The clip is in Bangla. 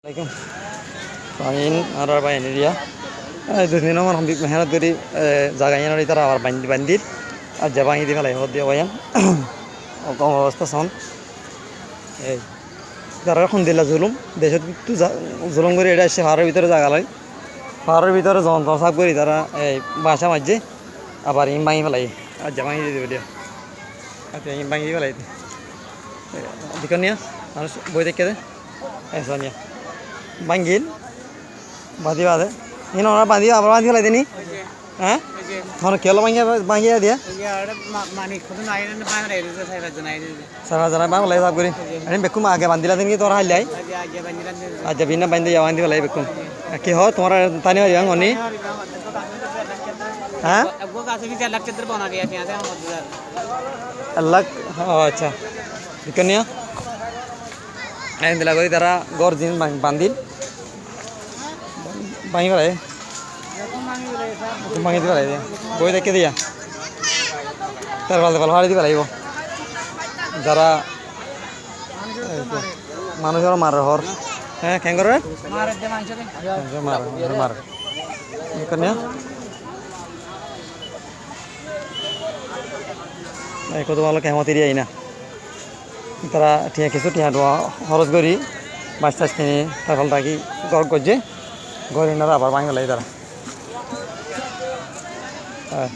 Assalamualaikum. Panin arar pain dia. Dusni nomor hambi mehanat dari jaganya nari tara abar bandir. Aja bangi di malai hod dia wayan. Okong অবস্থা son. এই তারা এখন দিলা জুলুম দেশত তো জুলুম করে এটা এসে পাহাড়ের ভিতরে জায়গা লয় পাহাড়ের ভিতরে যন্ত্র সাফ করি তারা এই বাসা মাঝে আবার ইম ভাঙি ফেলাই আচ্ছা ভাঙি দিয়ে দেবে দিয়া আচ্ছা ইম ভাঙি দিয়ে ফেলাই দিকন নিয়া মানুষ বই দেখে দে সোনিয়া ভাঙ্গিল বাঁধি বাঁধে ইন ওরা বাঁধি আবার বাঁধি ফেলাই দিনি হ্যাঁ তখন কেলো ভাঙিয়া দিয়া সারা জানা বাং লাই সাফ করি আরে বেকুম আগে বান্ধিলা দিন কি তোরা হাইলাই আচ্ছা বিনা বান্ধি যাওয়া বান্ধি ফেলাই বেকুম কি হয় তোমার তানি হই অনি হ্যাঁ আল্লাহ আচ্ছা বিকনিয়া আইন দিলা করি তারা গড় দিন বান্ধিল ভাঙি ফেলাই ভাঙি দি ফেলাই দিয়া বই দেখে দিয়া তার ভালো ভালো হারি দি ফেলাইব যারা মানুষের মার হর হ্যাঁ খেঙ্গর মার কত ভালো কেমতি দিয়ে না তারা ঠিক কিছু টিয়া খরচ করি মাছ টাছ কিনে তার ফল থাকি গড় করছে গড়ে না আবার ভাঙি ফেলাই তারা হ্যাঁ